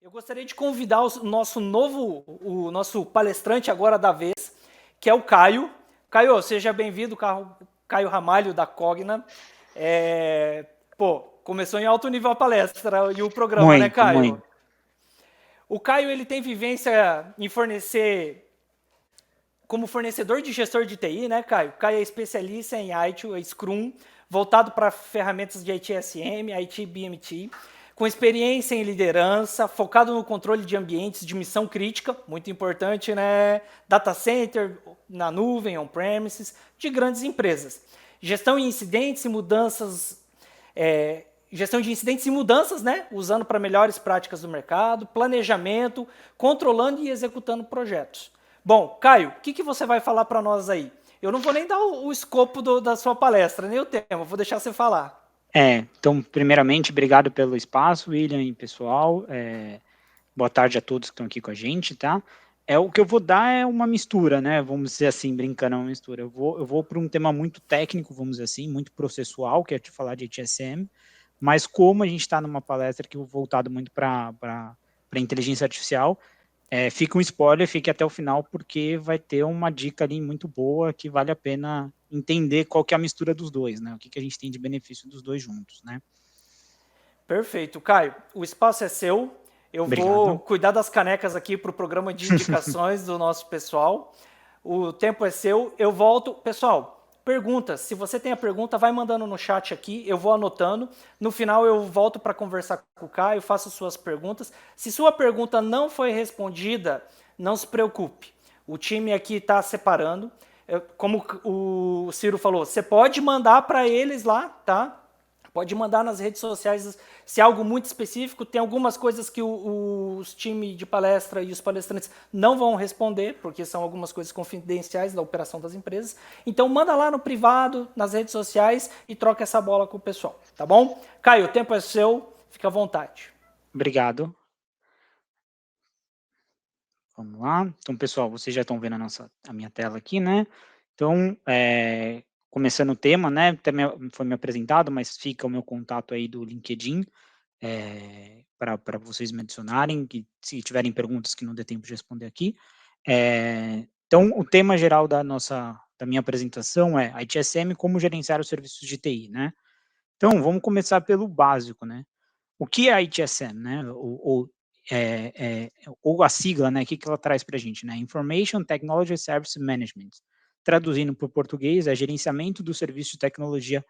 Eu gostaria de convidar o nosso palestrante agora da vez, que é o Caio. Caio, seja bem-vindo, Caio Ramalho, da Cogna. Começou em alto nível a palestra e o programa, né, Muito, Caio? muito. O Caio, ele tem vivência em como fornecedor de gestor de TI, né, Caio? Caio é especialista em IT, Scrum, voltado para ferramentas de ITSM, IT BMT, com experiência em liderança, focado no controle de ambientes de missão crítica, muito importante, né? Data center, na nuvem, on-premises, de grandes empresas. Gestão de incidentes e mudanças, né? Usando para melhores práticas do mercado, planejamento, controlando e executando projetos. Bom, Caio, o que você vai falar para nós aí? Eu não vou nem dar o escopo da sua palestra, nem o tema, vou deixar você falar. Então, primeiramente, obrigado pelo espaço, William e pessoal. Boa tarde a todos que estão aqui com a gente, tá? O que eu vou dar é uma mistura, né? Vamos dizer assim, brincando, é uma mistura. Eu vou para um tema muito técnico, vamos dizer assim, muito processual, que é te falar de HSM, mas como a gente está numa palestra que é voltado muito para inteligência artificial, fica um spoiler, fique até o final, porque vai ter uma dica ali muito boa que vale a pena entender qual que é a mistura dos dois, né? O que a gente tem de benefício dos dois juntos, né? Perfeito. Caio, o espaço é seu. Eu vou Obrigado. cuidar das canecas aqui para o programa de indicações do nosso pessoal. O tempo é seu. Eu volto. Pessoal, perguntas. Se você tem a pergunta, vai mandando no chat aqui. Eu vou anotando. No final, eu volto para conversar com o Caio, faço suas perguntas. Se sua pergunta não foi respondida, não se preocupe. O time aqui está separando. Como o Ciro falou, você pode mandar para eles lá, tá? Pode mandar nas redes sociais se é algo muito específico. Tem algumas coisas que os times de palestra e os palestrantes não vão responder, porque são algumas coisas confidenciais da operação das empresas. Então, manda lá no privado, nas redes sociais e troca essa bola com o pessoal, tá bom? Caio, o tempo é seu, fica à vontade. Obrigado. Vamos lá. Então, pessoal, vocês já estão vendo a minha tela aqui, né? Então, começando o tema, né? Foi me apresentado, mas fica o meu contato aí do LinkedIn, para vocês me adicionarem, que se tiverem perguntas que não dê tempo de responder aqui. Então, o tema geral da minha apresentação é ITSM, como gerenciar os serviços de TI, né? Então, vamos começar pelo básico, né? O que é a ITSM, né? Ou a sigla, né? O que ela traz para a gente, né? Information Technology Service Management. Traduzindo para o português, é gerenciamento do serviço de tecnologia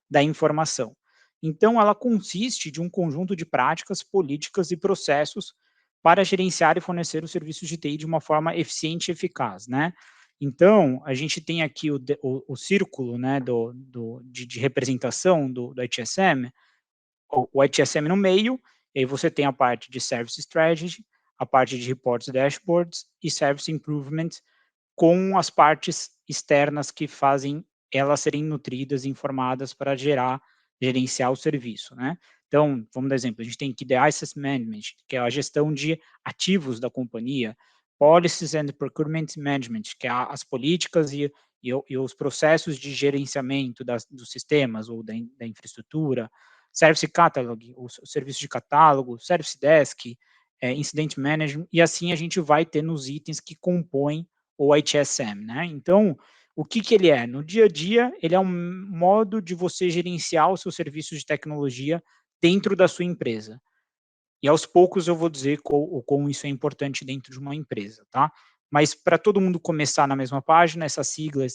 da informação. Então, ela consiste de um conjunto de práticas, políticas e processos para gerenciar e fornecer os serviços de TI de uma forma eficiente e eficaz, né? Então, a gente tem aqui o círculo, né, de representação do ITSM, o ITSM no meio, e aí você tem a parte de Service Strategy, a parte de Reports e Dashboards e Service Improvement, com as partes externas que fazem elas serem nutridas e informadas para gerenciar o serviço, né? Então, vamos dar exemplo, a gente tem aqui The Asset Management, que é a gestão de ativos da companhia, Policies and Procurement Management, que é as políticas e os processos de gerenciamento dos sistemas ou da infraestrutura, Service Catalog, o serviço de catálogo, Service Desk, Incident Management, e assim a gente vai ter nos itens que compõem o ITSM, né? Então, o que ele é? No dia a dia, ele é um modo de você gerenciar os seus serviços de tecnologia dentro da sua empresa. E aos poucos eu vou dizer como isso é importante dentro de uma empresa, tá? Mas para todo mundo começar na mesma página, essa sigla,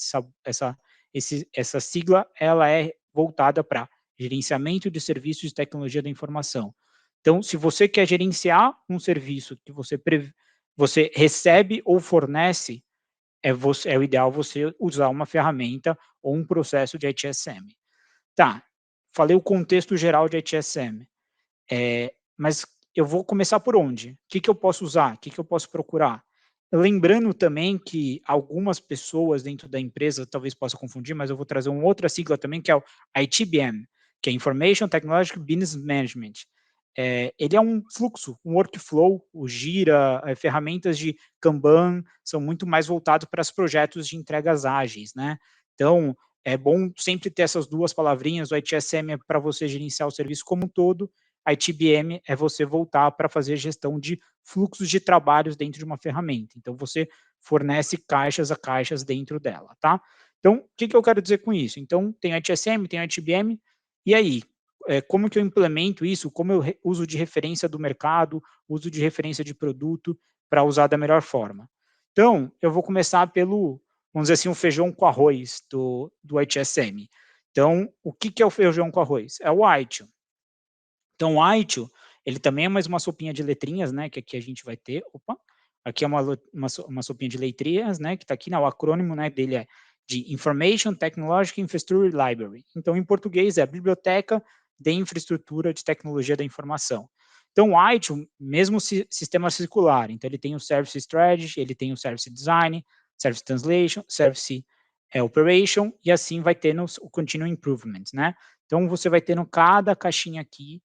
ela é voltada para gerenciamento de serviços de tecnologia da informação. Então, se você quer gerenciar um serviço que você recebe ou fornece, é o ideal você usar uma ferramenta ou um processo de ITSM. Tá, falei o contexto geral de ITSM, mas eu vou começar por onde? O que eu posso usar? O que eu posso procurar? Lembrando também que algumas pessoas dentro da empresa talvez possam confundir, mas eu vou trazer uma outra sigla também, que é o ITBM, que é Information Technology Business Management. Ele é um fluxo, um workflow, o Gira, ferramentas de Kanban são muito mais voltados para os projetos de entregas ágeis, né? Então, é bom sempre ter essas duas palavrinhas, o ITSM é para você gerenciar o serviço como um todo, ITBM é você voltar para fazer gestão de fluxos de trabalhos dentro de uma ferramenta. Então, você fornece caixas a caixas dentro dela, tá? Então, o que eu quero dizer com isso? Então, tem ITSM, tem ITBM, e aí? Como que eu implemento isso? Como eu uso de referência do mercado, uso de referência de produto para usar da melhor forma? Então, eu vou começar pelo, vamos dizer assim, o feijão com arroz do ITSM. Então, o que é o feijão com arroz? É o ITIL. Então, o ITIL, ele também é mais uma sopinha de letrinhas, né, que aqui a gente vai ter. Opa, aqui é uma sopinha de letrinhas, né, que está aqui, né, o acrônimo, né, dele é de Information Technology Infrastructure Library. Então, em português, é a Biblioteca de Infraestrutura de Tecnologia da Informação. Então, o ITIL, mesmo sistema circular, então ele tem o Service Strategy, ele tem o Service Design, Service Translation, Service Operation, e assim vai tendo o Continuous Improvement, né? Então, você vai tendo cada caixinha aqui,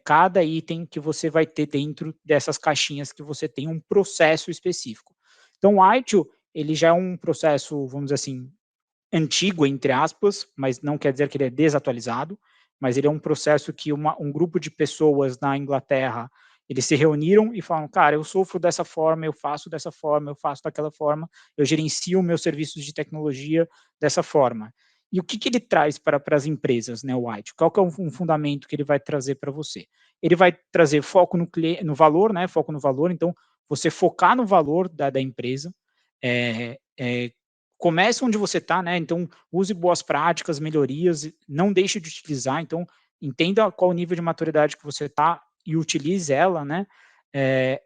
cada item que você vai ter dentro dessas caixinhas que você tem um processo específico. Então, o ITIL, ele já é um processo, vamos dizer assim, antigo, entre aspas, mas não quer dizer que ele é desatualizado, mas ele é um processo que um grupo de pessoas na Inglaterra, eles se reuniram e falaram, cara, eu sofro dessa forma, eu faço dessa forma, eu faço daquela forma, eu gerencio meus serviços de tecnologia dessa forma. E o que ele traz para as empresas, né, o White? Qual que é um fundamento que ele vai trazer para você? Ele vai trazer foco no valor, né, foco no valor, então você focar no valor da empresa, comece onde você está, né? Então, use boas práticas, melhorias, não deixe de utilizar. Então, entenda qual o nível de maturidade que você está e utilize ela, né?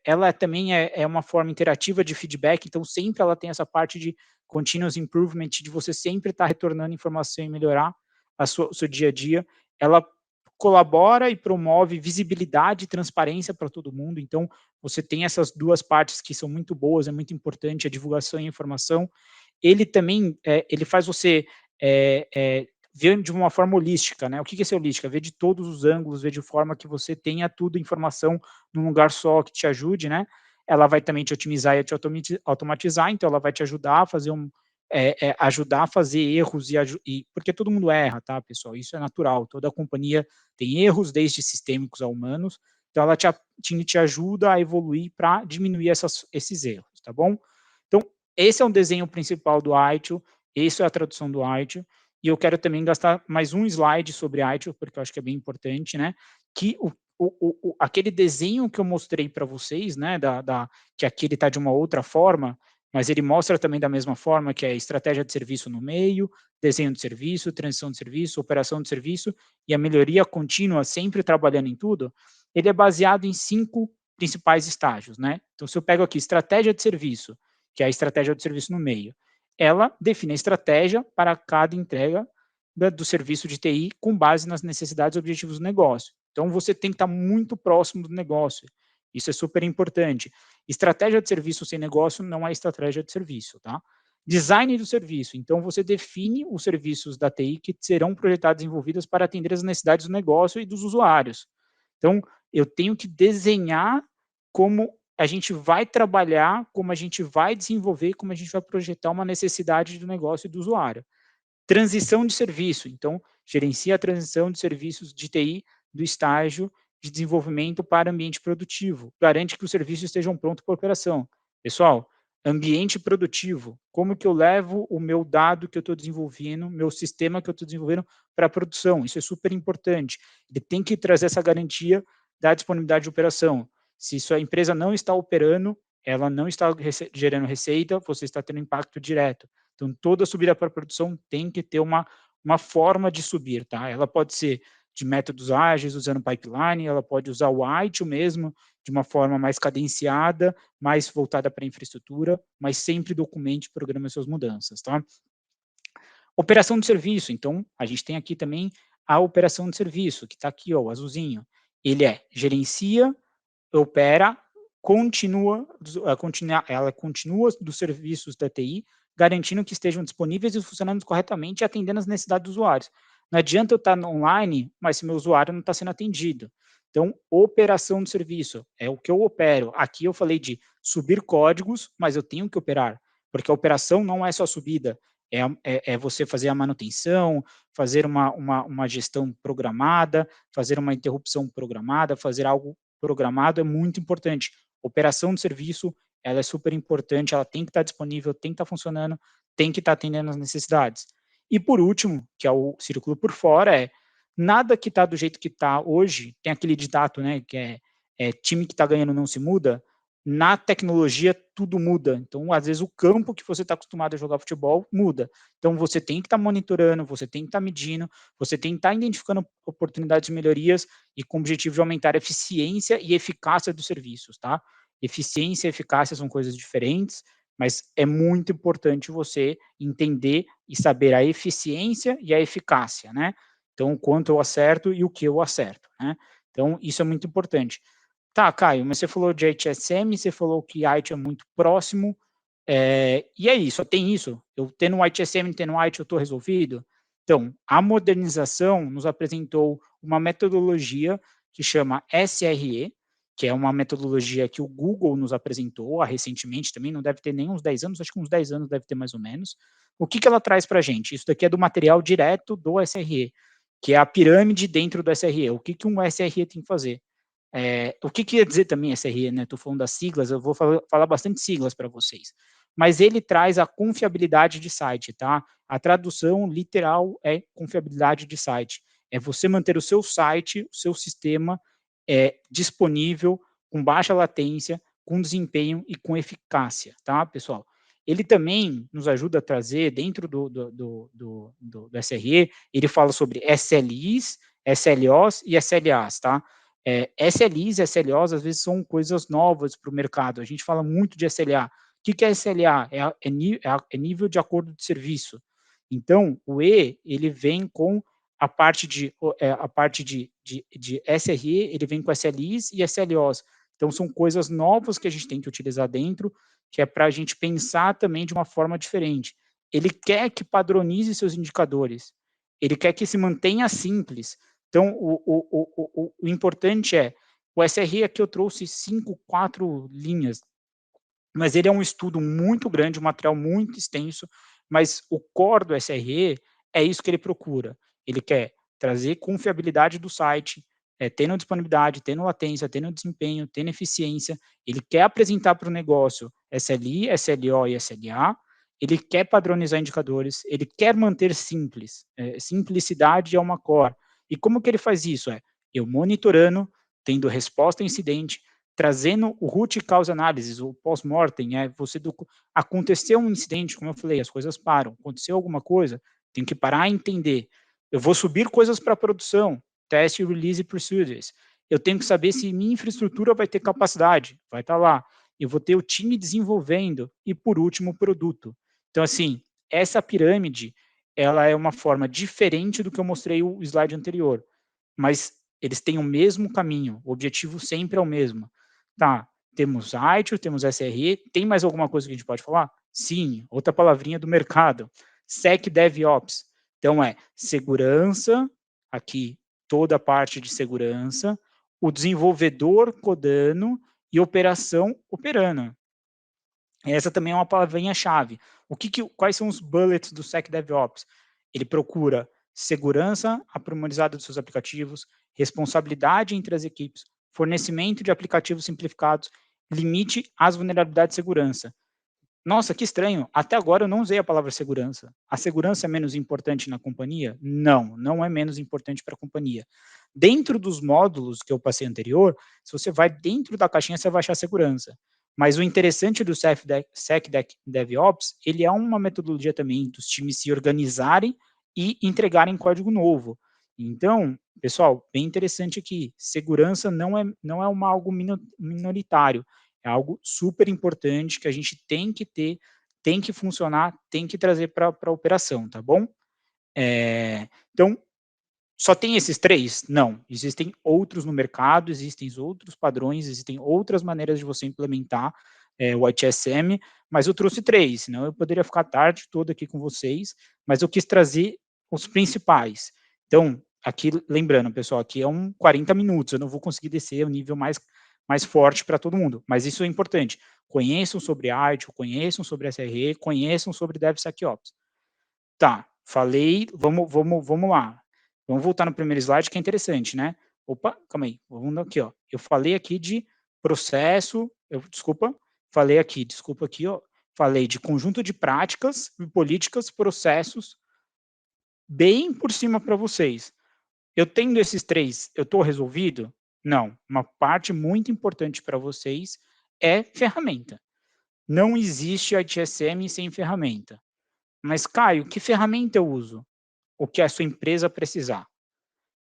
Ela também é uma forma interativa de feedback, então sempre ela tem essa parte de continuous improvement, de você sempre estar retornando informação e melhorar o seu dia a dia. Ela colabora e promove visibilidade e transparência para todo mundo, então você tem essas duas partes que são muito boas, é muito importante a divulgação e a informação. Ele também, ele faz você ver de uma forma holística, né? O que é ser holística? Ver de todos os ângulos, ver de forma que você tenha tudo, informação num lugar só que te ajude, né? Ela vai também te otimizar e te automatizar, então ela vai te ajudar a fazer ajudar a fazer erros e porque todo mundo erra, tá, pessoal? Isso é natural. Toda companhia tem erros, desde sistêmicos a humanos. Então ela te ajuda a evoluir para diminuir esses erros, tá bom? Então esse é o desenho principal do ITIL, essa é a tradução do ITIL, e eu quero também gastar mais um slide sobre ITIL, porque eu acho que é bem importante, né, que aquele desenho que eu mostrei para vocês, né, que aqui ele está de uma outra forma, mas ele mostra também da mesma forma, que é estratégia de serviço no meio, desenho de serviço, transição de serviço, operação de serviço, e a melhoria contínua, sempre trabalhando em tudo, ele é baseado em 5 principais estágios, né. Então, se eu pego aqui estratégia de serviço, que é a estratégia do serviço no meio. Ela define a estratégia para cada entrega do serviço de TI com base nas necessidades e objetivos do negócio. Então, você tem que estar muito próximo do negócio. Isso é super importante. Estratégia de serviço sem negócio não é estratégia de serviço, tá? Design do serviço. Então, você define os serviços da TI que serão projetados e desenvolvidos para atender as necessidades do negócio e dos usuários. Então, eu tenho que desenhar como a gente vai trabalhar, como a gente vai desenvolver, como a gente vai projetar uma necessidade do negócio e do usuário. Transição de serviço, então, gerencia a transição de serviços de TI do estágio de desenvolvimento para ambiente produtivo. Garante que os serviços estejam prontos para operação. Pessoal, ambiente produtivo. Como que eu levo o meu dado que eu estou desenvolvendo, meu sistema que eu estou desenvolvendo para a produção? Isso é super importante. Ele tem que trazer essa garantia da disponibilidade de operação. Se sua empresa não está operando, ela não está gerando receita, você está tendo impacto direto. Então, toda subida para a produção tem que ter uma forma de subir, tá? Ela pode ser de métodos ágeis, usando pipeline, ela pode usar o ITIL mesmo, de uma forma mais cadenciada, mais voltada para a infraestrutura, mas sempre documente e programe suas mudanças, tá? Operação de serviço, então, a gente tem aqui também a operação de serviço, que está aqui, ó, o azulzinho. Ele gerencia, opera, ela continua dos serviços da TI, garantindo que estejam disponíveis e funcionando corretamente e atendendo as necessidades dos usuários. Não adianta eu estar online, mas se meu usuário não está sendo atendido. Então, operação de serviço é o que eu opero. Aqui eu falei de subir códigos, mas eu tenho que operar, porque a operação não é só subida, é você fazer a manutenção, fazer uma gestão programada, fazer uma interrupção programada, fazer algo programado é muito importante. Operação de serviço, ela é super importante, ela tem que estar disponível, tem que estar funcionando, tem que estar atendendo as necessidades. E por último, que é o círculo por fora, nada que está do jeito que está hoje, tem aquele ditado, né, que é time que está ganhando não se muda. Na tecnologia tudo muda, então às vezes o campo que você está acostumado a jogar futebol muda, então você tem que estar monitorando, você tem que estar medindo, você tem que estar identificando oportunidades de melhorias e com o objetivo de aumentar a eficiência e eficácia dos serviços, tá? Eficiência e eficácia são coisas diferentes, mas é muito importante você entender e saber a eficiência e a eficácia, né? Então, o quanto eu acerto e o que eu acerto, né? Então, isso é muito importante. Tá, Caio, mas você falou de ITSM, você falou que IT é muito próximo, e é isso, tem isso. Eu tendo um ITSM, tendo um IT, eu estou resolvido? Então, a modernização nos apresentou uma metodologia que chama SRE, que é uma metodologia que o Google nos apresentou recentemente também, não deve ter nem uns 10 anos, acho que uns 10 anos deve ter mais ou menos. O que ela traz para a gente? Isso daqui é do material direto do SRE, que é a pirâmide dentro do SRE. O que um SRE tem que fazer? O que quer dizer também SRE, né? Estou falando das siglas, eu vou falar bastante siglas para vocês. Mas ele traz a confiabilidade de site, tá? A tradução literal é confiabilidade de site. É você manter o seu site, o seu sistema disponível, com baixa latência, com desempenho e com eficácia, tá, pessoal? Ele também nos ajuda a trazer, dentro do SRE, ele fala sobre SLIs, SLOs e SLAs, tá? SLIs e SLOs, às vezes, são coisas novas para o mercado. A gente fala muito de SLA. O que é SLA? É nível de acordo de serviço. Então, o E, ele vem com a parte de SRE, ele vem com SLIs e SLOs. Então, são coisas novas que a gente tem que utilizar dentro, que é para a gente pensar também de uma forma diferente. Ele quer que padronize seus indicadores. Ele quer que se mantenha simples. Então, o importante o SRE aqui eu trouxe 4 linhas, mas ele é um estudo muito grande, um material muito extenso, mas o core do SRE é isso que ele procura. Ele quer trazer confiabilidade do site, tendo disponibilidade, tendo latência, tendo desempenho, tendo eficiência. Ele quer apresentar para o negócio SLI, SLO e SLA. Ele quer padronizar indicadores. Ele quer manter simples. Simplicidade é uma core. E como que ele faz isso? Eu monitorando, tendo resposta a incidente, trazendo o root cause analysis, o post-mortem, aconteceu um incidente, como eu falei, as coisas param, aconteceu alguma coisa, tem que parar e entender. Eu vou subir coisas para produção, test, release procedures. Eu tenho que saber se minha infraestrutura vai ter capacidade, vai estar lá. Eu vou ter o time desenvolvendo e, por último, o produto. Então, assim, essa pirâmide, ela é uma forma diferente do que eu mostrei o slide anterior, mas eles têm o mesmo caminho, o objetivo sempre é o mesmo. Tá, temos ITIL, temos SRE, tem mais alguma coisa que a gente pode falar? Sim, outra palavrinha do mercado, SecDevOps. Então, segurança, aqui toda a parte de segurança, o desenvolvedor codando e operação operando. Essa também é uma palavrinha-chave. Quais são os bullets do SecDevOps? Ele procura segurança aprimorizada dos seus aplicativos, responsabilidade entre as equipes, fornecimento de aplicativos simplificados, limite às vulnerabilidades de segurança. Nossa, que estranho. Até agora eu não usei a palavra segurança. A segurança é menos importante na companhia? Não, não é menos importante para a companhia. Dentro dos módulos que eu passei anterior, se você vai dentro da caixinha, você vai achar segurança. Mas o interessante do SecDevOps, ele é uma metodologia também dos times se organizarem e entregarem código novo. Então, pessoal, bem interessante aqui. Segurança não é algo minoritário. É algo super importante que a gente tem que ter, tem que funcionar, tem que trazer para a operação, tá bom? Então, só tem esses 3? Não. Existem outros no mercado, existem outros padrões, existem outras maneiras de você implementar o ITSM, mas eu trouxe 3, senão eu poderia ficar a tarde toda aqui com vocês, mas eu quis trazer os principais. Então, aqui, lembrando, pessoal, aqui é 40 minutos, eu não vou conseguir descer o nível mais forte para todo mundo, mas isso é importante. Conheçam sobre ITIL, conheçam sobre SRE, conheçam sobre DevSecOps. Tá, falei, vamos lá. Vamos voltar no primeiro slide que é interessante, né. Opa, calma aí, vamos aqui, ó, eu falei aqui de processo, desculpa aqui, ó, falei de conjunto de práticas e políticas, processos, bem por cima para vocês. Eu tendo esses 3, eu estou resolvido? Não, uma parte muito importante para vocês é ferramenta. Não existe ITSM sem ferramenta. Mas Caio, que ferramenta eu uso? O que a sua empresa precisar.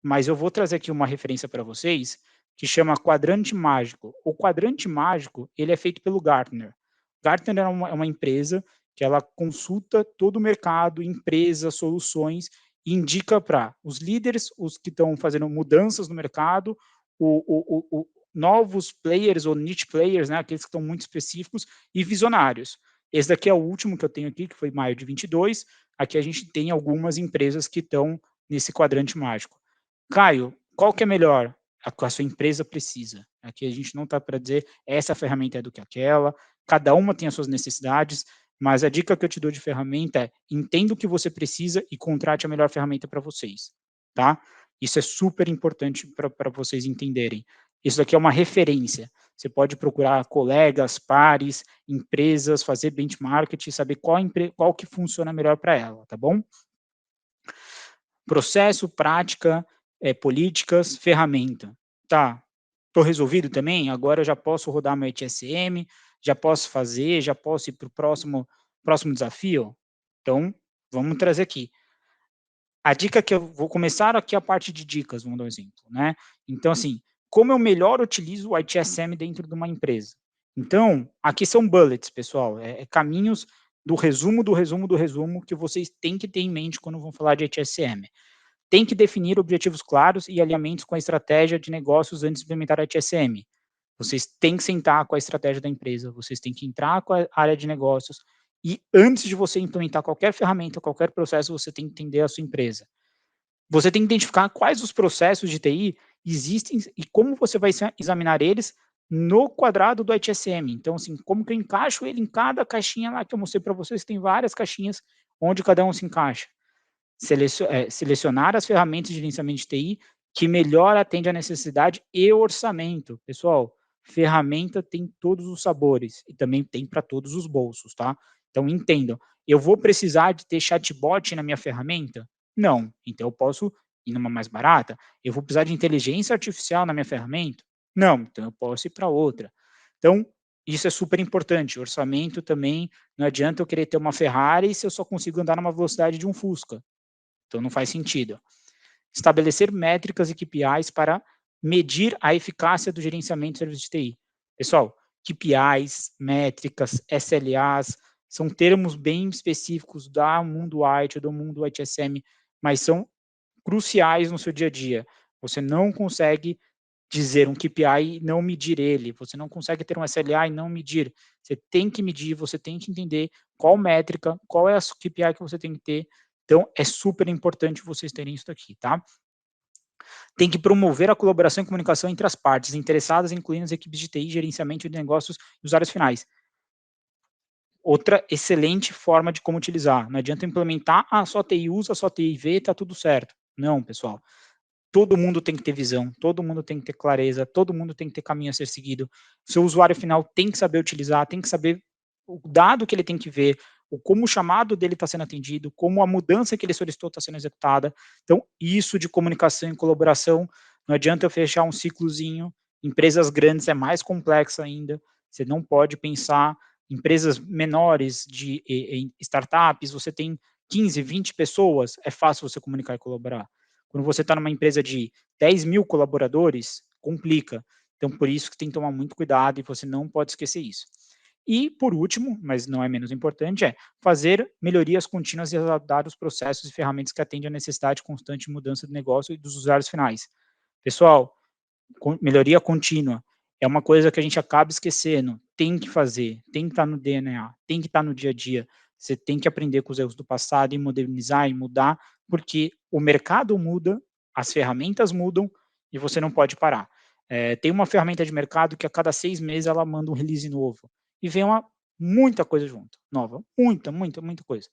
Mas eu vou trazer aqui uma referência para vocês que chama Quadrante Mágico. O Quadrante Mágico, ele é feito pelo Gartner. Gartner é uma empresa que ela consulta todo o mercado, empresas, soluções, e indica para os líderes, os que estão fazendo mudanças no mercado, novos players ou niche players, né, aqueles que estão muito específicos, e visionários. Esse daqui é o último que eu tenho aqui, que foi maio de 22. Aqui a gente tem algumas empresas que estão nesse quadrante mágico. Caio, qual que é melhor? A que a sua empresa precisa. Aqui a gente não está para dizer essa ferramenta é do que aquela, cada uma tem as suas necessidades, mas a dica que eu te dou de ferramenta é entenda o que você precisa e contrate a melhor ferramenta para vocês, tá? Isso é super importante para vocês entenderem. Isso daqui é uma referência. Você pode procurar colegas, pares, empresas, fazer benchmark e saber qual que funciona melhor para ela, tá bom? Processo, prática, políticas, ferramenta. Tá, estou resolvido também? Agora eu já posso rodar meu ETSM, já posso fazer, já posso ir para o próximo desafio? Então, vamos trazer aqui. A dica que eu vou começar aqui a parte de dicas, vamos dar um exemplo, né? Então, assim, como eu melhor utilizo o ITSM dentro de uma empresa? Então, aqui são bullets, pessoal, caminhos do resumo, do resumo, do resumo que vocês têm que ter em mente quando vão falar de ITSM. Tem que definir objetivos claros e alinhamentos com a estratégia de negócios antes de implementar a ITSM. Vocês têm que sentar com a estratégia da empresa, vocês têm que entrar com a área de negócios e antes de você implementar qualquer ferramenta, qualquer processo, você tem que entender a sua empresa. Você tem que identificar quais os processos de TI existem e como você vai examinar eles no quadrado do ITSM. Então, assim, como que eu encaixo ele em cada caixinha lá que eu mostrei para vocês, tem várias caixinhas onde cada um se encaixa. Selecionar as ferramentas de gerenciamento de TI que melhor atende à necessidade e orçamento. Pessoal, ferramenta tem todos os sabores e também tem para todos os bolsos, tá? Então entendam, eu vou precisar de ter chatbot na minha ferramenta? Não, então eu posso ir numa mais barata. Eu vou precisar de inteligência artificial na minha ferramenta? Não, então eu posso ir para outra. Então, isso é super importante. Orçamento também, não adianta eu querer ter uma Ferrari se eu só consigo andar numa velocidade de um Fusca. Então não faz sentido. Estabelecer métricas e KPIs para medir a eficácia do gerenciamento de serviços de TI. Pessoal, KPIs, métricas, SLAs, são termos bem específicos do mundo IT, do mundo ITSM, mas são cruciais no seu dia a dia. Você não consegue dizer um KPI e não medir ele. Você não consegue ter um SLA e não medir. Você tem que medir, você tem que entender qual métrica, qual é a KPI que você tem que ter. Então, é super importante vocês terem isso aqui, tá? Tem que promover a colaboração e comunicação entre as partes interessadas, incluindo as equipes de TI, gerenciamento de negócios e usuários finais. Outra excelente forma de como utilizar. Não adianta implementar, só TI usa, só TI vê, tá tudo certo. Não, pessoal. Todo mundo tem que ter visão, todo mundo tem que ter clareza, todo mundo tem que ter caminho a ser seguido. O seu usuário final tem que saber utilizar, tem que saber o dado que ele tem que ver, como o chamado dele está sendo atendido, como a mudança que ele solicitou está sendo executada. Então, isso de comunicação e colaboração, não adianta eu fechar um ciclozinho. Empresas grandes é mais complexo ainda. Você não pode pensar empresas menores de em startups, você tem 15, 20 pessoas, é fácil você comunicar e colaborar. Quando você está numa empresa de 10 mil colaboradores, complica. Então, por isso que tem que tomar muito cuidado e você não pode esquecer isso. E, por último, mas não é menos importante, é fazer melhorias contínuas e adaptar os processos e ferramentas que atendem à necessidade constante de mudança do negócio e dos usuários finais. Pessoal, melhoria contínua é uma coisa que a gente acaba esquecendo. Tem que fazer, tem que estar no DNA, tem que estar no dia a dia. Você tem que aprender com os erros do passado e modernizar e mudar, porque o mercado muda, as ferramentas mudam e você não pode parar. Tem uma ferramenta de mercado que a cada 6 meses ela manda um release novo e vem muita coisa junto, nova, muita, muita, muita coisa.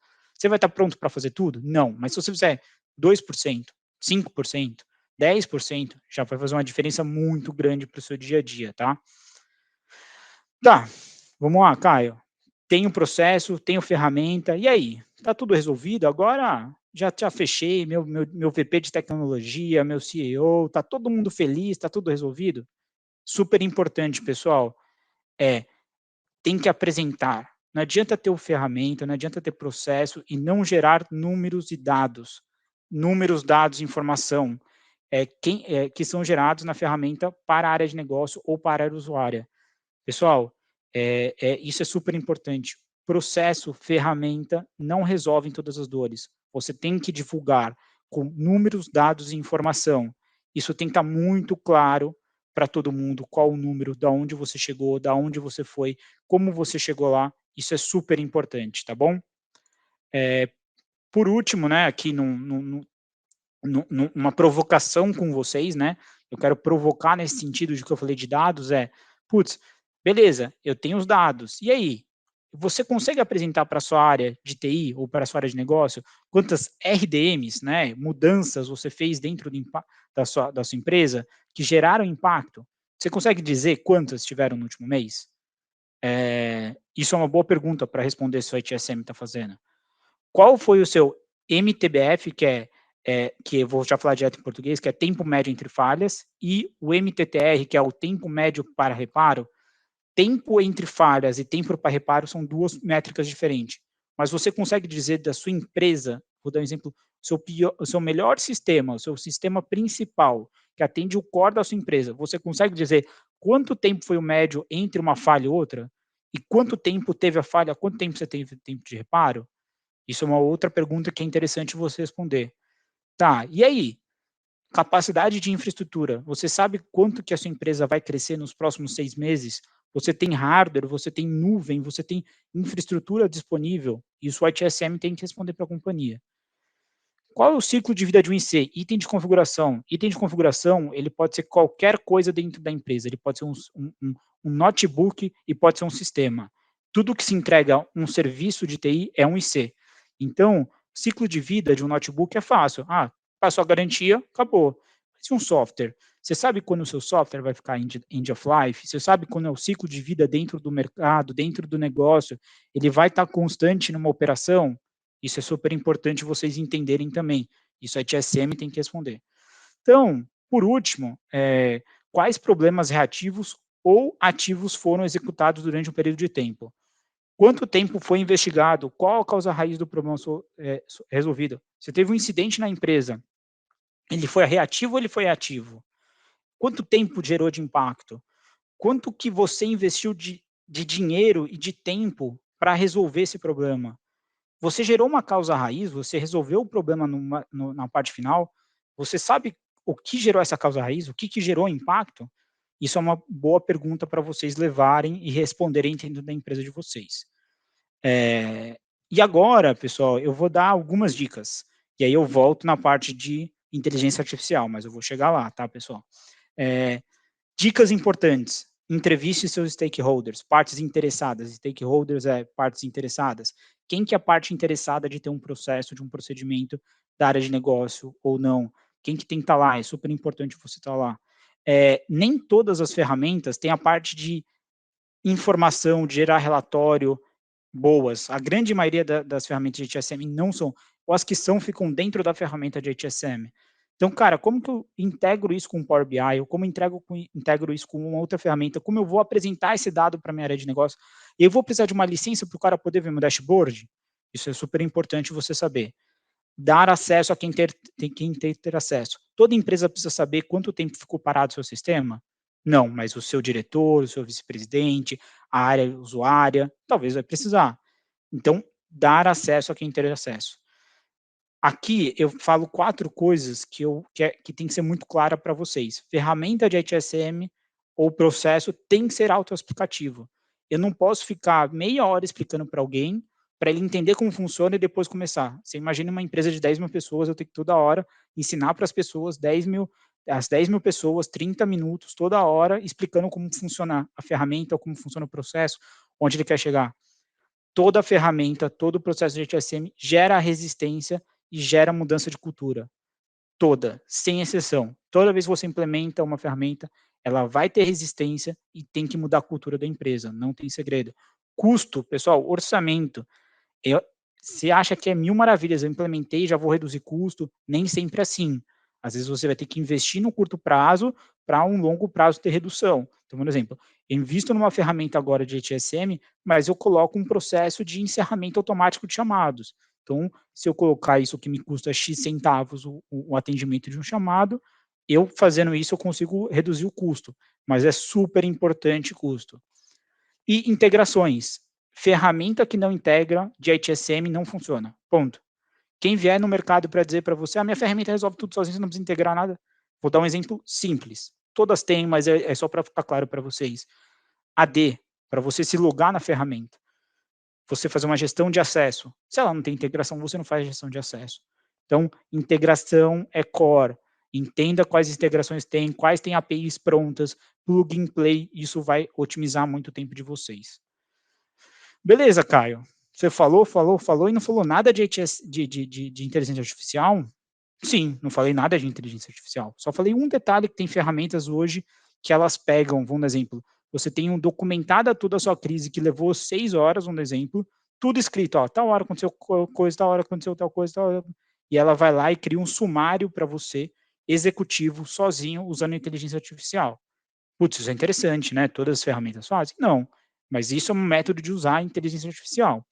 Você vai estar pronto para fazer tudo? Não, mas se você fizer 2%, 5%, 10%, já vai fazer uma diferença muito grande para o seu dia a dia, tá? Tá, vamos lá, Caio. Tenho processo, tenho ferramenta, e aí? Tá tudo resolvido? Agora já fechei meu VP de tecnologia, meu CEO, tá todo mundo feliz, tá tudo resolvido? Super importante, pessoal, é, tem que apresentar. Não adianta ter o ferramenta, não adianta ter processo e não gerar números e dados. Números, dados, informação, que são gerados na ferramenta para a área de negócio ou para a área usuária. Pessoal, isso é super importante. Processo, ferramenta não resolvem todas as dores. Você tem que divulgar com números, dados e informação. Isso tem que estar muito claro para todo mundo qual o número, da onde você chegou, da onde você foi, como você chegou lá. Isso é super importante, tá bom? Por último, né, aqui numa provocação com vocês, né? Eu quero provocar nesse sentido de que eu falei de dados, putz, beleza, eu tenho os dados. E aí? Você consegue apresentar para a sua área de TI ou para a sua área de negócio quantas RDMs, né, mudanças você fez dentro da sua empresa que geraram impacto? Você consegue dizer quantas tiveram no último mês? Isso é uma boa pergunta para responder se o ITSM está fazendo. Qual foi o seu MTBF, que eu vou já falar direto em português, que é tempo médio entre falhas, e o MTTR, que é o tempo médio para reparo? Tempo entre falhas e tempo para reparo são duas métricas diferentes. Mas você consegue dizer da sua empresa, vou dar um exemplo, o seu melhor sistema, o seu sistema principal, que atende o core da sua empresa, você consegue dizer quanto tempo foi o médio entre uma falha e outra? E quanto tempo teve a falha, quanto tempo você teve tempo de reparo? Isso é uma outra pergunta que é interessante você responder. Tá, e aí? Capacidade de infraestrutura. Você sabe quanto que a sua empresa vai crescer nos próximos 6 meses? Você tem hardware, você tem nuvem, você tem infraestrutura disponível? Isso o ITSM tem que responder para a companhia. Qual é o ciclo de vida de um IC? Item de configuração. Item de configuração, ele pode ser qualquer coisa dentro da empresa. Ele pode ser um notebook e pode ser um sistema. Tudo que se entrega um serviço de TI é um IC. Então, ciclo de vida de um notebook é fácil. Passou a garantia, acabou. Mas um software? Você sabe quando o seu software vai ficar end of life? Você sabe quando é o ciclo de vida dentro do mercado, dentro do negócio? Ele vai estar constante numa operação? Isso é super importante vocês entenderem também. Isso a ITSM tem que responder. Então, por último, quais problemas reativos ou ativos foram executados durante um período de tempo? Quanto tempo foi investigado? Qual a causa raiz do problema resolvido? Você teve um incidente na empresa, ele foi reativo ou ele foi ativo? Quanto tempo gerou de impacto? Quanto que você investiu de dinheiro e de tempo para resolver esse problema? Você gerou uma causa raiz, você resolveu o problema na parte final, você sabe o que gerou essa causa raiz, o que gerou impacto? Isso é uma boa pergunta para vocês levarem e responderem dentro da empresa de vocês. E agora, pessoal, eu vou dar algumas dicas. E aí eu volto na parte de inteligência artificial, mas eu vou chegar lá, tá, pessoal? Dicas importantes. Entreviste seus stakeholders, partes interessadas. Stakeholders partes interessadas. Quem que é a parte interessada de ter um processo, de um procedimento da área de negócio ou não? Quem que tem que estar lá? É super importante você estar lá. Nem todas as ferramentas têm a parte de informação, de gerar relatório, boas. A grande maioria das ferramentas de HSM não são, ou as que são ficam dentro da ferramenta de HSM. Então, cara, como que eu integro isso com o Power BI, ou como integro isso com uma outra ferramenta, como eu vou apresentar esse dado para minha área de negócio? E eu vou precisar de uma licença para o cara poder ver meu dashboard? Isso é super importante você saber. Dar acesso a quem tem que ter acesso. Toda empresa precisa saber quanto tempo ficou parado o seu sistema? Não, mas o seu diretor, o seu vice-presidente, a área usuária, talvez vai precisar. Então, dar acesso a quem ter acesso. Aqui eu falo 4 coisas que tem que ser muito clara para vocês. Ferramenta de ITSM ou processo tem que ser autoexplicativo. Eu não posso ficar meia hora explicando para alguém, para ele entender como funciona e depois começar. Você imagina uma empresa de 10 mil pessoas, eu tenho que toda hora ensinar para as pessoas, as 10 mil pessoas, 30 minutos, toda hora, explicando como funciona a ferramenta, como funciona o processo, onde ele quer chegar. toda ferramenta, todo o processo de HSM gera resistência e gera mudança de cultura. Toda, sem exceção. Toda vez que você implementa uma ferramenta, ela vai ter resistência e tem que mudar a cultura da empresa, não tem segredo. Custo, pessoal, orçamento. Eu, você acha que é mil maravilhas, eu implementei, já vou reduzir custo, nem sempre é assim. Às vezes você vai ter que investir no curto prazo para um longo prazo ter redução. Então, por exemplo, eu invisto numa ferramenta agora de HSM, mas eu coloco um processo de encerramento automático de chamados. Então, se eu colocar isso que me custa X centavos o atendimento de um chamado, eu fazendo isso eu consigo reduzir o custo, mas é super importante custo. E integrações. Ferramenta que não integra de HSM não funciona. Ponto. Quem vier no mercado para dizer para você, a minha ferramenta resolve tudo sozinho, você não precisa integrar nada. Vou dar um exemplo simples. Todas têm, mas é só para ficar claro para vocês. AD, para você se logar na ferramenta. Você fazer uma gestão de acesso. Se ela não tem integração, você não faz gestão de acesso. Então, integração é core. Entenda quais integrações tem, quais tem APIs prontas, plug and play, isso vai otimizar muito o tempo de vocês. Beleza, Caio. Você falou e não falou nada de inteligência artificial? Sim, não falei nada de inteligência artificial. Só falei um detalhe que tem ferramentas hoje que elas pegam, vamos dar exemplo, você tem documentada toda a sua crise que levou 6 horas, um exemplo, tudo escrito, ó, tal hora aconteceu coisa, tal hora aconteceu tal coisa, tal hora, e ela vai lá e cria um sumário para você, executivo, sozinho, usando inteligência artificial. Putz, isso é interessante, né? Todas as ferramentas fazem? Não, mas isso é um método de usar a inteligência artificial.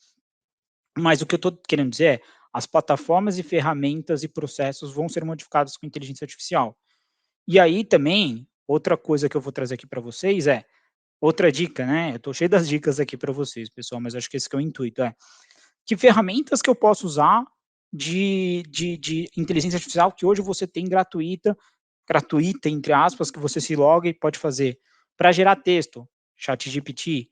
Mas o que eu estou querendo dizer é, as plataformas e ferramentas e processos vão ser modificados com inteligência artificial. E aí também, outra coisa que eu vou trazer aqui para vocês é, outra dica, né? Eu estou cheio das dicas aqui para vocês, pessoal, mas acho que esse que é o intuito, que ferramentas que eu posso usar de inteligência artificial que hoje você tem gratuita, entre aspas, que você se loga e pode fazer para gerar texto, ChatGPT,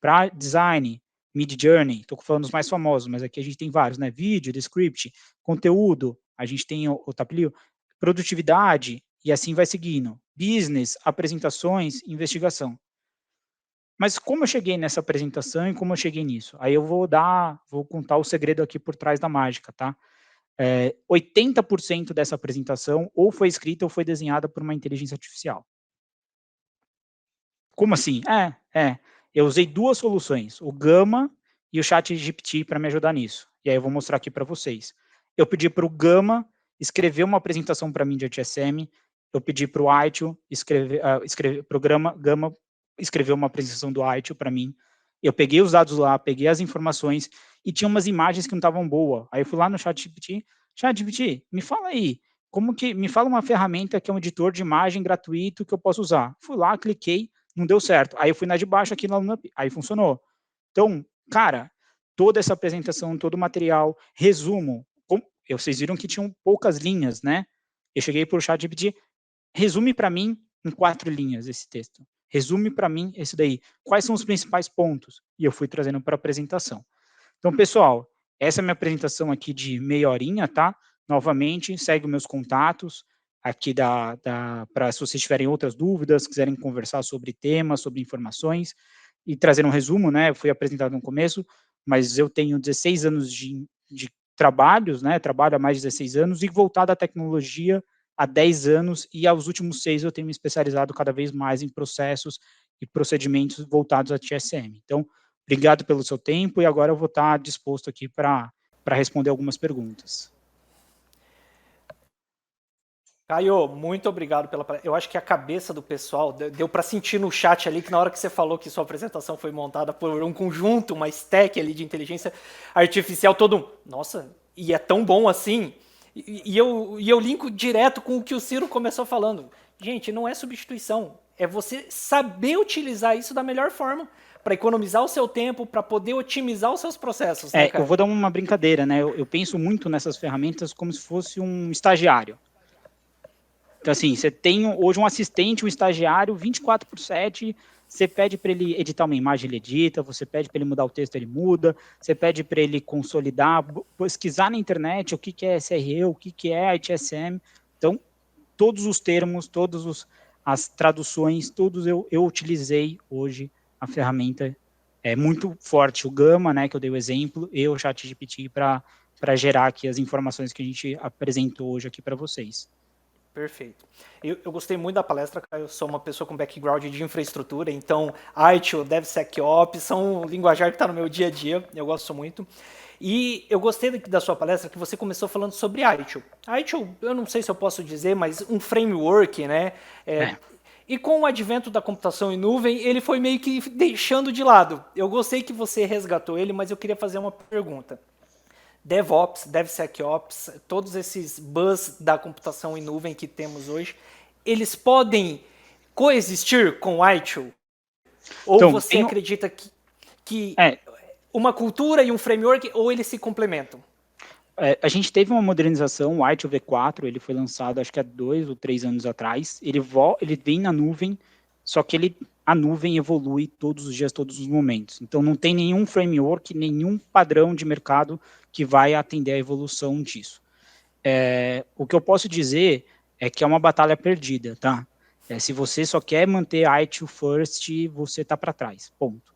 para design, Midjourney, estou falando os mais famosos, mas aqui a gente tem vários, né? Vídeo, Descript, conteúdo, a gente tem o Taplio, produtividade, e assim vai seguindo. Business, apresentações, investigação. Mas como eu cheguei nessa apresentação e como eu cheguei nisso? Aí eu vou contar o segredo aqui por trás da mágica, tá? 80% dessa apresentação ou foi escrita ou foi desenhada por uma inteligência artificial. Como assim? Eu usei 2 soluções, o Gama e o ChatGPT para me ajudar nisso. E aí eu vou mostrar aqui para vocês. Eu pedi para o Gama escrever uma apresentação para mim de HSM, eu pedi para o Aitio Gama escrever uma apresentação do Aitio para mim. Eu peguei os dados lá, peguei as informações e tinha umas imagens que não estavam boas. Aí eu fui lá no ChatGPT, me fala aí, me fala uma ferramenta que é um editor de imagem gratuito que eu posso usar. Fui lá, cliquei, não deu certo. Aí eu fui na de baixo aqui no Aluno, aí funcionou. Então, cara, toda essa apresentação, todo o material, resumo, vocês viram que tinham poucas linhas, né? Eu cheguei por ChatGPT, resume para mim em 4 linhas esse texto. Resume para mim esse daí. Quais são os principais pontos? E eu fui trazendo para a apresentação. Então, pessoal, essa é a minha apresentação aqui de meia horinha, tá? Novamente, segue meus contatos aqui para se vocês tiverem outras dúvidas, quiserem conversar sobre temas, sobre informações, e trazer um resumo, né? Eu fui apresentado no começo, mas eu tenho 16 anos de trabalhos, né? Trabalho há mais de 16 anos e voltado à tecnologia há 10 anos, e aos últimos 6 eu tenho me especializado cada vez mais em processos e procedimentos voltados a TSM. Então, obrigado pelo seu tempo e agora eu vou estar disposto aqui para responder algumas perguntas. Caio, muito obrigado pela. Eu acho que a cabeça do pessoal deu para sentir no chat ali que na hora que você falou que sua apresentação foi montada por um conjunto, uma stack ali de inteligência artificial, nossa, e é tão bom assim. E eu linko direto com o que o Ciro começou falando. Gente, não é substituição, é você saber utilizar isso da melhor forma para economizar o seu tempo, para poder otimizar os seus processos. Né, eu vou dar uma brincadeira, né? Eu penso muito nessas ferramentas como se fosse um estagiário. Então, assim, você tem hoje um assistente, um estagiário, 24/7, você pede para ele editar uma imagem, ele edita, você pede para ele mudar o texto, ele muda, você pede para ele consolidar, pesquisar na internet o que é SRE, o que é ITSM. Então, todos os termos, as traduções, todos eu utilizei hoje a ferramenta É muito forte o Gama, né, que eu dei o exemplo, e o ChatGPT para gerar aqui as informações que a gente apresentou hoje aqui para vocês. Perfeito. Eu gostei muito da palestra, Caio. Eu sou uma pessoa com background de infraestrutura, então ITIL, DevSecOps são um linguajar que está no meu dia a dia, eu gosto muito. E eu gostei da sua palestra que você começou falando sobre ITIL. ITIL, eu não sei se eu posso dizer, mas um framework, né? E com o advento da computação em nuvem, ele foi meio que deixando de lado. Eu gostei que você resgatou ele, mas eu queria fazer uma pergunta. DevOps, DevSecOps, todos esses buzz da computação em nuvem que temos hoje, eles podem coexistir com o ITIL? Ou Então, você acredita que é, uma cultura e um framework, ou eles se complementam? A gente teve uma modernização, o ITIL V4, ele foi lançado acho que há 2 ou 3 anos atrás, ele vem na nuvem, só que a nuvem evolui todos os dias, todos os momentos. Então não tem nenhum framework, nenhum padrão de mercado que vai atender a evolução disso. O que eu posso dizer é que é uma batalha perdida, tá? Se você só quer manter ITIL first, você está para trás, ponto.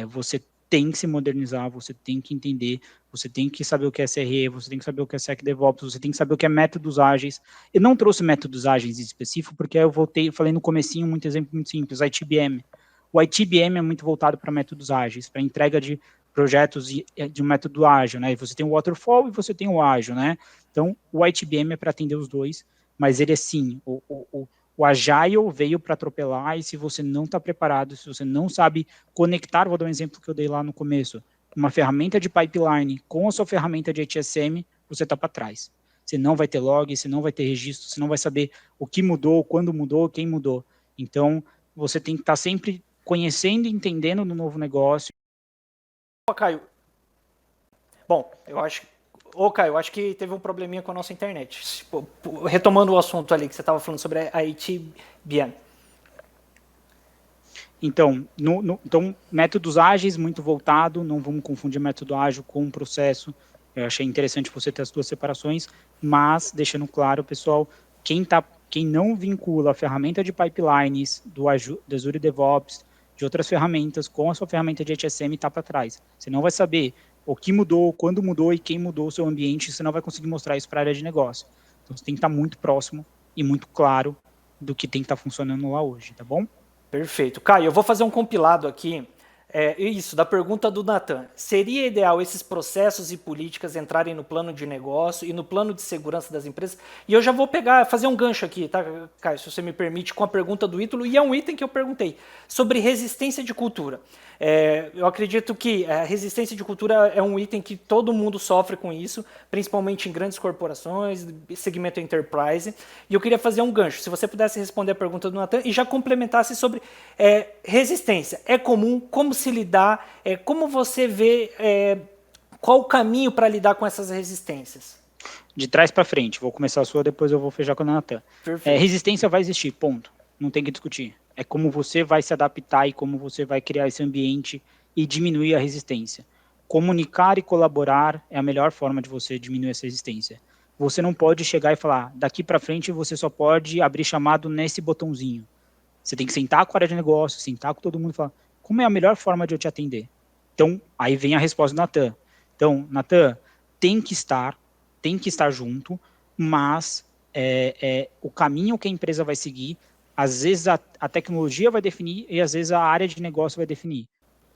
Você tem que se modernizar, você tem que entender, você tem que saber o que é SRE, você tem que saber o que é SecDevOps, você tem que saber o que é métodos ágeis. Eu não trouxe métodos ágeis em específico, porque eu falei no comecinho, um exemplo muito simples, ITBM. O ITBM é muito voltado para métodos ágeis, para entrega de projetos de um método ágil, né? Você tem o Waterfall e você tem o ágil, né? Então, o ITBM é para atender os dois, mas ele é sim, o Agile veio para atropelar, e se você não está preparado, se você não sabe conectar, vou dar um exemplo que eu dei lá no começo, uma ferramenta de pipeline com a sua ferramenta de HSM, você está para trás. Você não vai ter log, você não vai ter registro, você não vai saber o que mudou, quando mudou, quem mudou. Então, você tem que estar sempre conhecendo e entendendo no novo negócio. Caio. Bom, eu acho que teve um probleminha com a nossa internet. Retomando o assunto ali que você estava falando sobre a ITBM. Então, então, métodos ágeis, muito voltado, não vamos confundir método ágil com processo. Eu achei interessante você ter as duas separações, mas deixando claro, pessoal, quem não vincula a ferramenta de pipelines do Azure DevOps, de outras ferramentas, com a sua ferramenta de HSM, está para trás. Você não vai saber o que mudou, quando mudou e quem mudou o seu ambiente, você não vai conseguir mostrar isso para a área de negócio. Então, você tem que estar muito próximo e muito claro do que tem que estar funcionando lá hoje, tá bom? Perfeito. Caio, eu vou fazer um compilado aqui. Isso, da pergunta do Natan. Seria ideal esses processos e políticas entrarem no plano de negócio e no plano de segurança das empresas? E eu já vou fazer um gancho aqui, tá, Caio, se você me permite, com a pergunta do Ítalo, e é um item que eu perguntei, sobre resistência de cultura. Eu acredito que a resistência de cultura é um item que todo mundo sofre com isso, principalmente em grandes corporações, segmento enterprise, e eu queria fazer um gancho, se você pudesse responder a pergunta do Natan e já complementasse sobre resistência. É comum? Como se lidar? Como você vê qual o caminho para lidar com essas resistências? De trás para frente, vou começar a sua, depois eu vou fechar com a Natan. Resistência vai existir, ponto. Não tem que discutir. É como você vai se adaptar e como você vai criar esse ambiente e diminuir a resistência. Comunicar e colaborar é a melhor forma de você diminuir essa resistência. Você não pode chegar e falar, daqui para frente você só pode abrir chamado nesse botãozinho. Você tem que sentar com a área de negócio, sentar com todo mundo e falar, como é a melhor forma de eu te atender? Então, aí vem a resposta do Natan. Então, Natan, tem que estar junto, mas o caminho que a empresa vai seguir, às vezes a tecnologia vai definir e às vezes a área de negócio vai definir.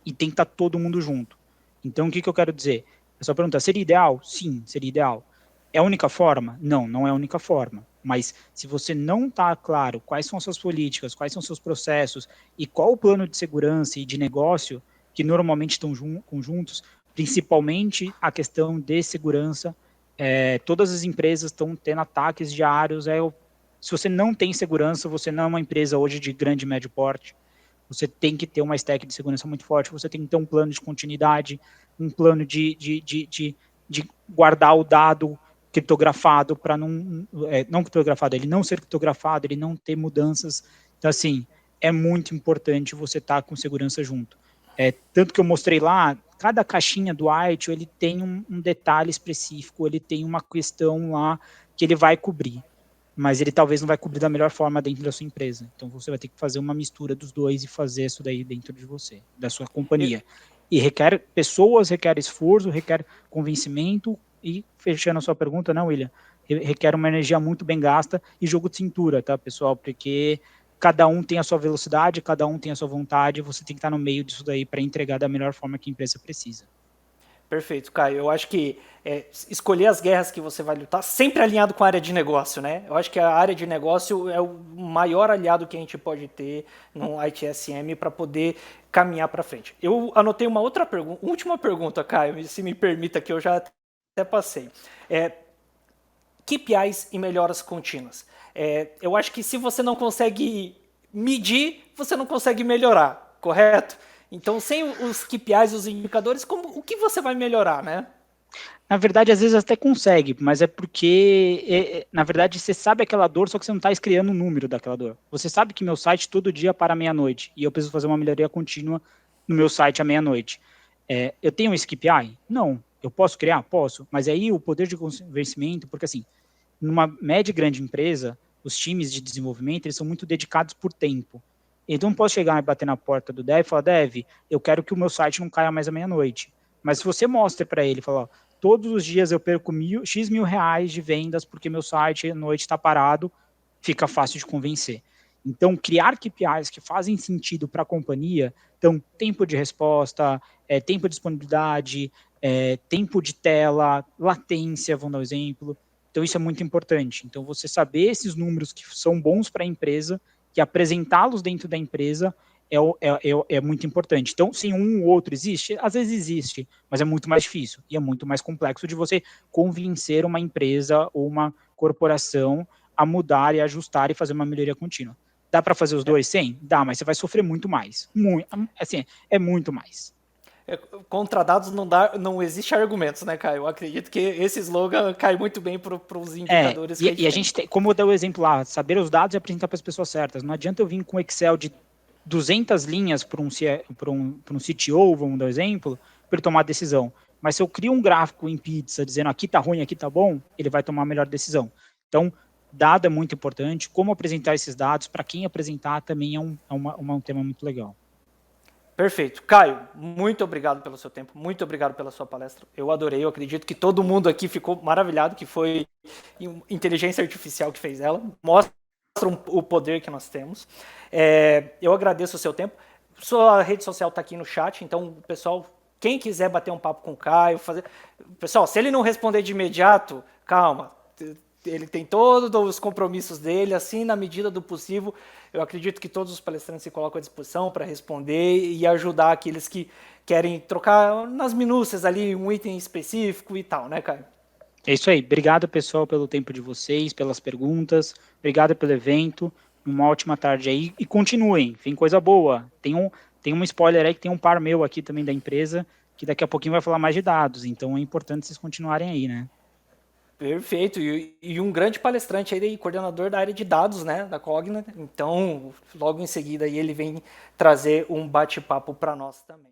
E tem que estar todo mundo junto. Então, o que eu quero dizer? A sua pergunta, seria ideal? Sim, seria ideal. É a única forma? Não, não é a única forma. Mas se você não está claro quais são as suas políticas, quais são os seus processos e qual o plano de segurança e de negócio, que normalmente estão conjuntos, principalmente a questão de segurança, todas as empresas estão tendo ataques diários. Se você não tem segurança, você não é uma empresa hoje de grande e médio porte. Você tem que ter uma stack de segurança muito forte, você tem que ter um plano de continuidade, um plano de guardar o dado criptografado para não criptografado, ele não ser criptografado, ele não ter mudanças. Então, assim, é muito importante você estar com segurança junto. Tanto que eu mostrei lá, cada caixinha do ITIL, ele tem um detalhe específico, ele tem uma questão lá que ele vai cobrir. mas ele talvez não vai cobrir da melhor forma dentro da sua empresa. Então você vai ter que fazer uma mistura dos dois e fazer isso daí dentro de você, da sua companhia. E requer pessoas, requer esforço, requer convencimento e, fechando a sua pergunta, né, William, requer uma energia muito bem gasta e jogo de cintura, tá, pessoal? Porque cada um tem a sua velocidade, cada um tem a sua vontade, você tem que estar no meio disso daí para entregar da melhor forma que a empresa precisa. Perfeito, Caio. Eu acho que escolher as guerras que você vai lutar, sempre alinhado com a área de negócio, né? Eu acho que a área de negócio é o maior aliado que a gente pode ter no ITSM para poder caminhar para frente. Eu anotei uma outra pergunta, última pergunta, Caio, se me permita, que eu já até passei. KPIs e melhoras contínuas. Eu acho que se você não consegue medir, você não consegue melhorar, correto? Então, sem os KPIs, os indicadores, o que você vai melhorar, né? Na verdade, às vezes até consegue, mas é porque, na verdade, você sabe aquela dor, só que você não está criando o número daquela dor. Você sabe que meu site todo dia para meia-noite, e eu preciso fazer uma melhoria contínua no meu site à meia-noite. Eu tenho esse KPI? Não. Eu posso criar? Posso. Mas aí o poder de convencimento, porque assim, numa média e grande empresa, os times de desenvolvimento, eles são muito dedicados por tempo. Então, não posso chegar e bater na porta do dev e falar, dev, eu quero que o meu site não caia mais à meia-noite. Mas se você mostra para ele, fala, todos os dias eu perco X mil reais de vendas porque meu site à noite está parado, fica fácil de convencer. Então, criar KPIs que fazem sentido para a companhia, então, tempo de resposta, tempo de disponibilidade, tempo de tela, latência, vamos dar um exemplo. Então, isso é muito importante. Então, você saber esses números que são bons para a empresa, que apresentá-los dentro da empresa é muito importante. Então, se um ou outro existe, às vezes existe, mas é muito mais difícil e é muito mais complexo de você convencer uma empresa ou uma corporação a mudar e ajustar e fazer uma melhoria contínua. Dá para fazer os dois sem? Dá, mas você vai sofrer muito mais. Muito, assim, é muito mais. Contra dados não existe argumentos, né, Caio? Eu acredito que esse slogan cai muito bem para os indicadores que a gente e a gente tem, como eu dei o exemplo lá, saber os dados e apresentar para as pessoas certas. Não adianta eu vir com Excel de 200 linhas para um CTO, vamos dar um exemplo, para ele tomar decisão. Mas se eu crio um gráfico em pizza dizendo aqui tá ruim, aqui tá bom, ele vai tomar a melhor decisão. Então, dado é muito importante. Como apresentar esses dados, para quem apresentar, também é um tema muito legal. Perfeito. Caio, muito obrigado pelo seu tempo, muito obrigado pela sua palestra. Eu adorei, eu acredito que todo mundo aqui ficou maravilhado, que foi inteligência artificial que fez ela. Mostra o poder que nós temos. Eu agradeço o seu tempo. Sua rede social está aqui no chat, então, pessoal, quem quiser bater um papo com o Caio, Pessoal, se ele não responder de imediato, calma. Ele tem todos os compromissos dele, assim, na medida do possível. Eu acredito que todos os palestrantes se colocam à disposição para responder e ajudar aqueles que querem trocar nas minúcias ali um item específico e tal, né, Caio? É isso aí. Obrigado, pessoal, pelo tempo de vocês, pelas perguntas. Obrigado pelo evento. Uma ótima tarde aí. E continuem, vem coisa boa. Tem um spoiler aí que tem um par meu aqui também da empresa, que daqui a pouquinho vai falar mais de dados. Então é importante vocês continuarem aí, né? Perfeito, e um grande palestrante aí, coordenador da área de dados, né, da Cogna. Então, logo em seguida, aí ele vem trazer um bate-papo para nós também.